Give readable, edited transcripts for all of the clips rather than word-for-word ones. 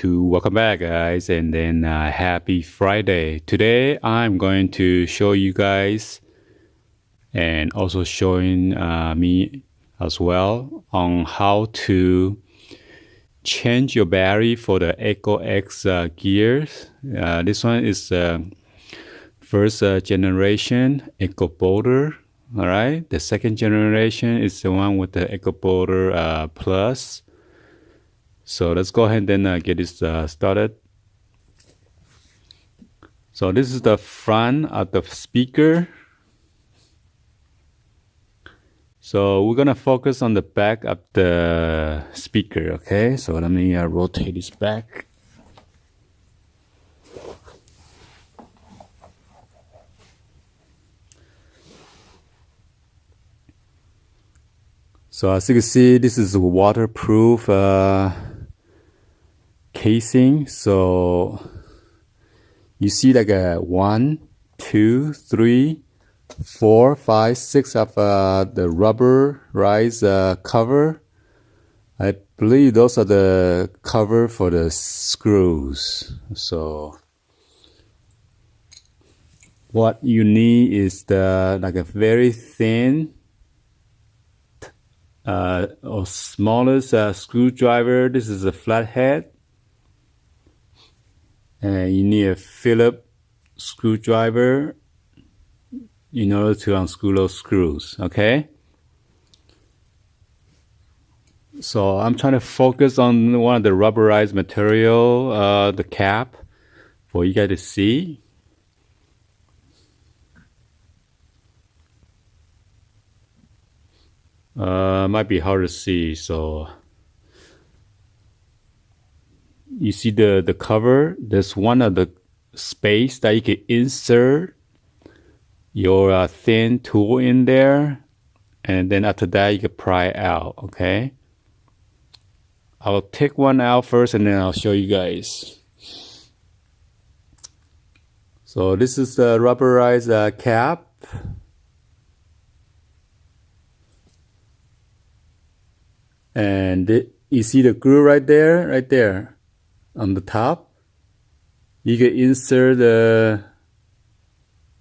welcome back, guys, and then happy Friday. Today I'm going to show you guys and also showing me as well on how to change your battery for the ECOX gears. This one is first generation EcoBoulder. All right, the second generation is the one with the EcoBoulder Plus. So let's go ahead and then get this started. So this is the front of the speaker. So we're gonna focus on the back of the speaker, okay? So let me rotate this back. So as you can see, this is a waterproof casing. So you see like a 1, 2, 3, 4, 5, 6 of the rubberized cover. I believe those are the cover for the screws. So what you need is the like a very thin or smallest screwdriver. This is a flathead. And you need a Phillips screwdriver in order to unscrew those screws, okay? So I'm trying to focus on one of the rubberized material, the cap, for you guys to see. Might be hard to see, so you see the cover. There's one of the space that you can insert your thin tool in there, and then after that you can pry out, okay? I'll take one out first and then I'll show you guys. So this is the rubberized cap. And you see the glue right there on the top. You can insert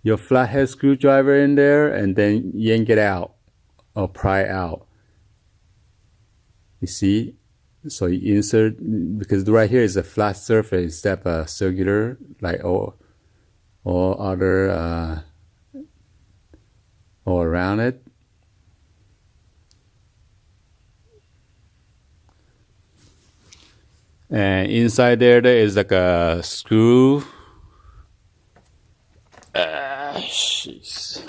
your flathead screwdriver in there and then yank it out or pry out. You see? So you insert, because right here is a flat surface instead of a circular like all other all around it. And inside there is like a screw. Jeez.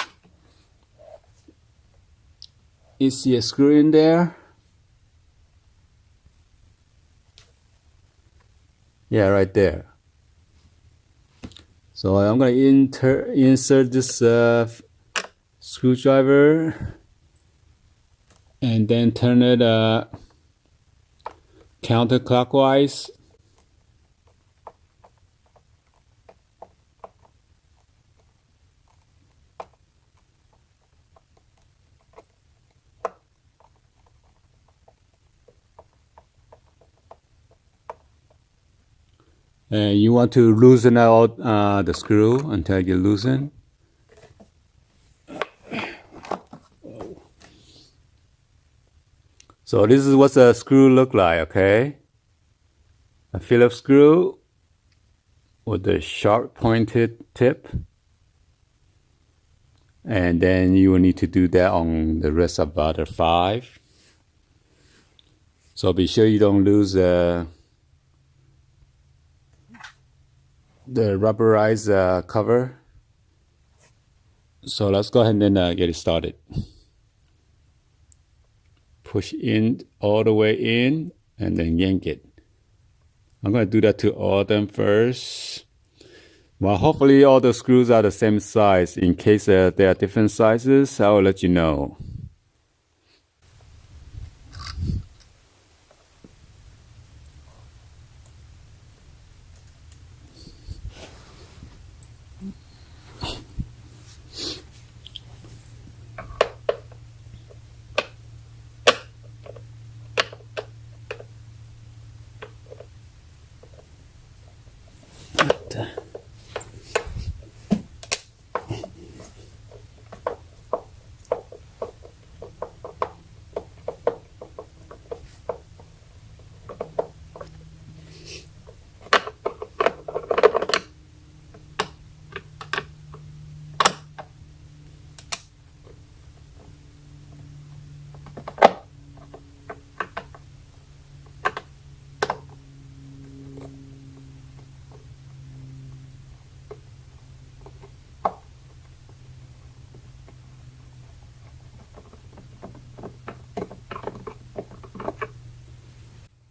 You see a screw in there? Yeah, right there. So I'm going to insert this screwdriver and then turn it counterclockwise. And you want to loosen out the screw until you loosen. So this is what the screw look like, okay? A Phillips screw with the sharp pointed tip. And then you will need to do that on the rest of the other 5. So be sure you don't lose the rubberized cover. So let's go ahead and then get it started. Push in all the way in and then yank it. I'm going to do that to all of them first. Well, hopefully all the screws are the same size. In case they are different sizes, I will let you know.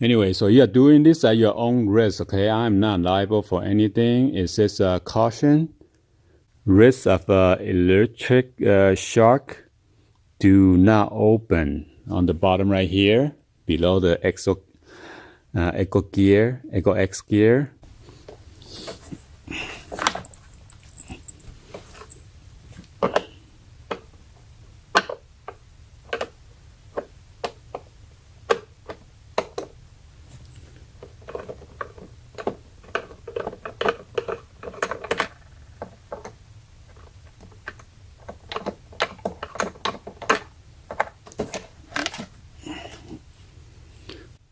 Anyway, so you are doing this at your own risk, okay? I'm not liable for anything. It says caution, risk of electric shock, do not open on the bottom right here, below the ECOXGEAR.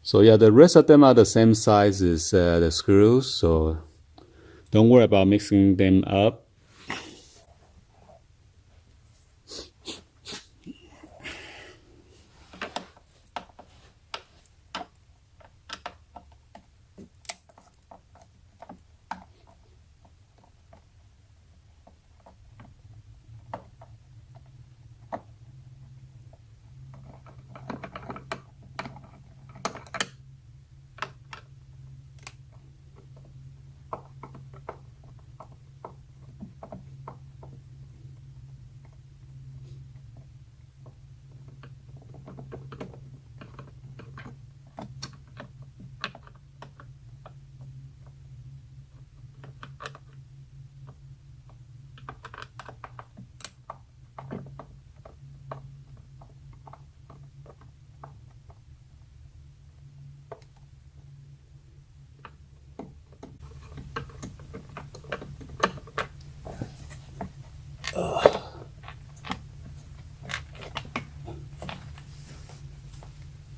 So yeah, the rest of them are the same size as the screws, so don't worry about mixing them up.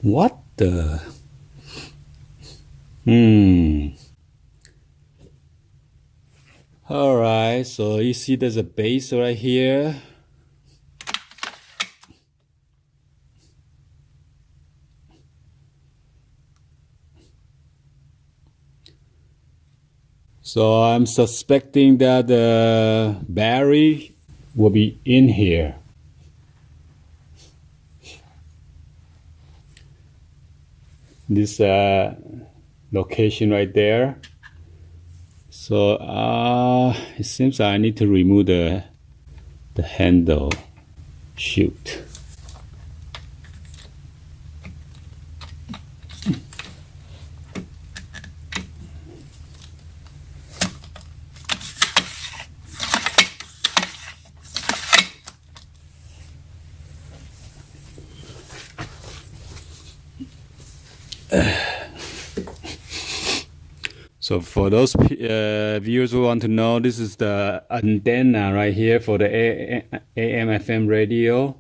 What the? Alright, so you see there's a base right here. So I'm suspecting that the battery will be in here. This location right there. So it seems I need to remove the handle. Shoot. So for those viewers who want to know, this is the antenna right here for the AM/FM radio.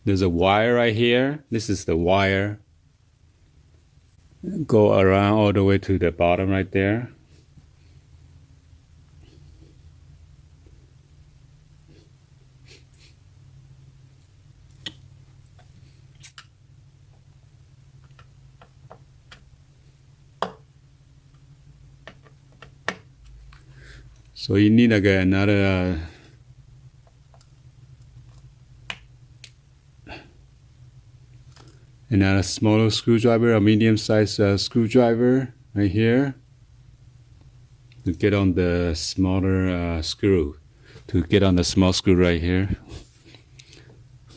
There's a wire right here. This is the wire. Go around all the way to the bottom right there. So you need like another smaller screwdriver, a medium-sized screwdriver right here to get on the smaller screw. To get on the small screw right here.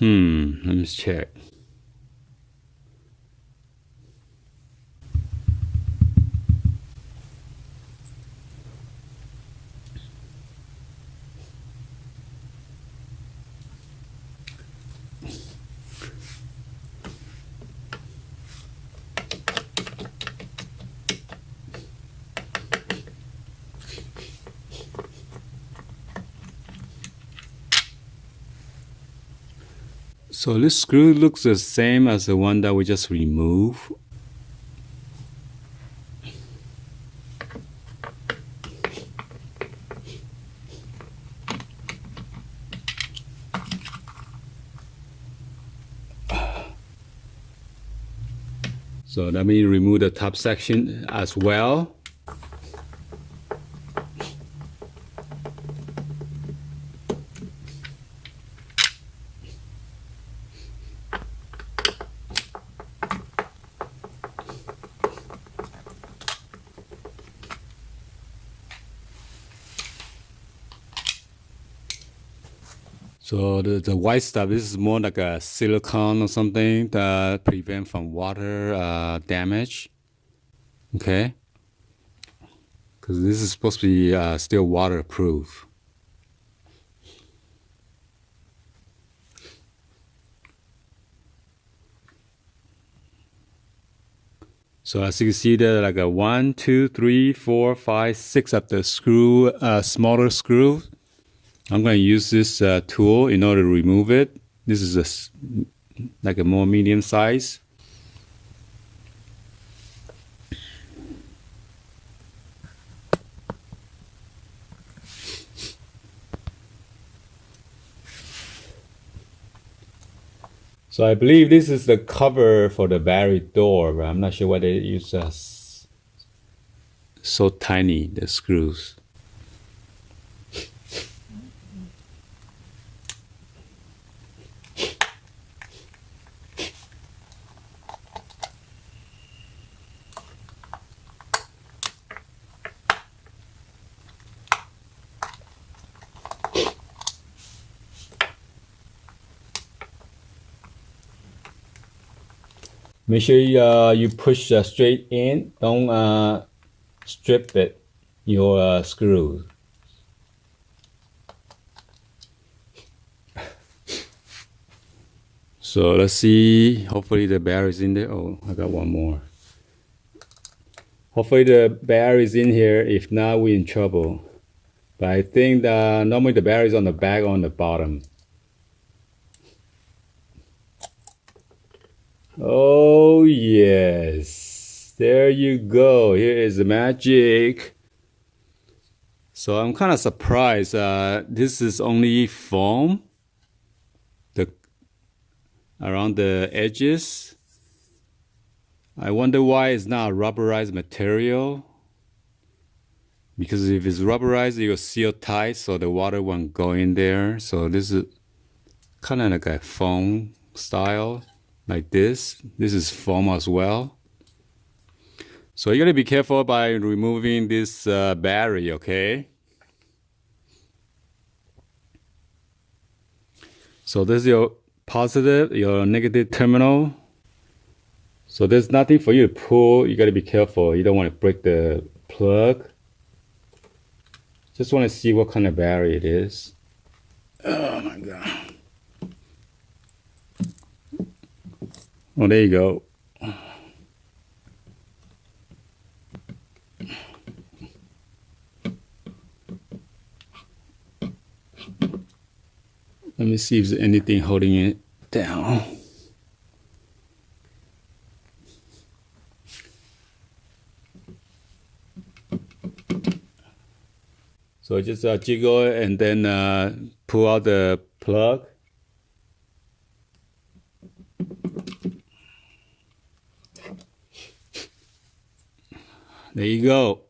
Let me check. So this screw looks the same as the one that we just removed. So let me remove the top section as well. So the white stuff, this is more like a silicone or something that prevent from water damage. Okay, because this is supposed to be still waterproof. So as you can see, there are like a 1, 2, 3, 4, 5, 6 of the screw, smaller screw. I'm going to use this tool in order to remove it. This is like a more medium size. So I believe this is the cover for the battery door, but I'm not sure why they use so tiny, the screws. Make sure you push straight in. Don't strip it, your screws. So let's see. Hopefully the battery's in there. Oh, I got one more. Hopefully the battery's in here. If not, we're in trouble. But I think that normally the battery's on the back or on the bottom. Oh yes, there you go. Here is the magic. So I'm kind of surprised. This is only foam around the edges. I wonder why it's not rubberized material. Because if it's rubberized, it will seal tight so the water won't go in there. So this is kind of like a foam style. Like this is foam as well. So you gotta be careful by removing this battery, okay? So this is your positive, your negative terminal. So there's nothing for you to pull. You gotta be careful. You don't want to break the plug. Just want to see what kind of battery it is. Oh my God. Oh, there you go. Let me see if there's anything holding it down. So just jiggle it and then pull out the plug. There you go.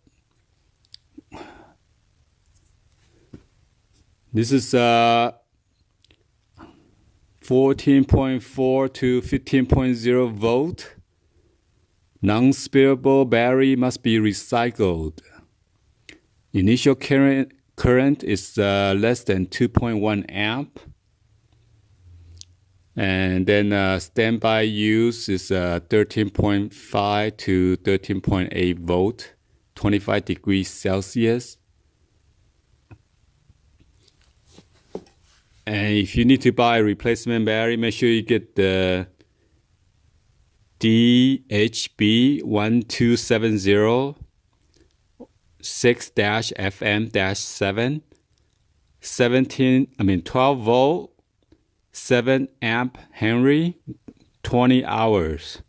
This is 14.4 to 15.0 volt. Non-spillable battery must be recycled. Initial current is less than 2.1 amp. And then standby use is 13.5 to 13.8 volt, 25 degrees Celsius. And if you need to buy a replacement battery, make sure you get the DHB1270 6-FM-7 12 volt 7 amp Henry 20 hours.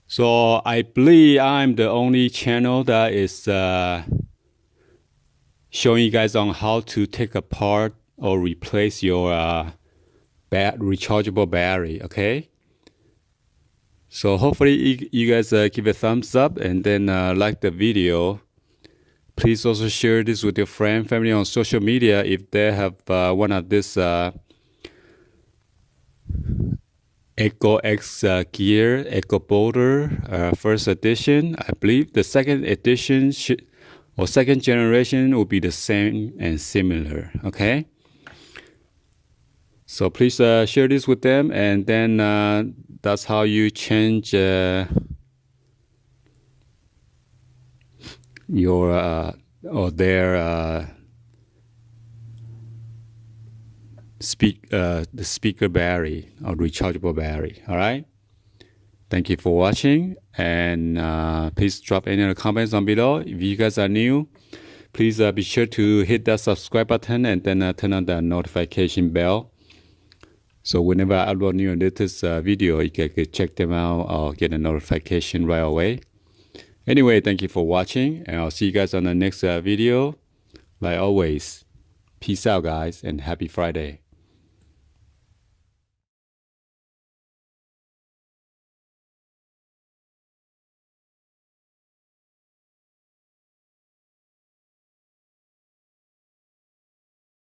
So I believe I'm the only channel that is showing you guys on how to take apart or replace your rechargeable battery, okay? So hopefully you guys give a thumbs up and then like the video. Please also share this with your friend, family on social media if they have one of this ECOXGEAR ECOBOULDER first edition. I believe the second edition or second generation will be the same and similar. Okay. So please share this with them, and then that's how you change your or their the speaker battery or rechargeable battery. All right. Thank you for watching, and please drop any other comments down below. If you guys are new, please be sure to hit that subscribe button and then turn on the notification bell. So whenever I upload new and latest video, you can check them out or get a notification right away. Anyway, thank you for watching, and I'll see you guys on the next video. Like always, peace out, guys, and happy Friday.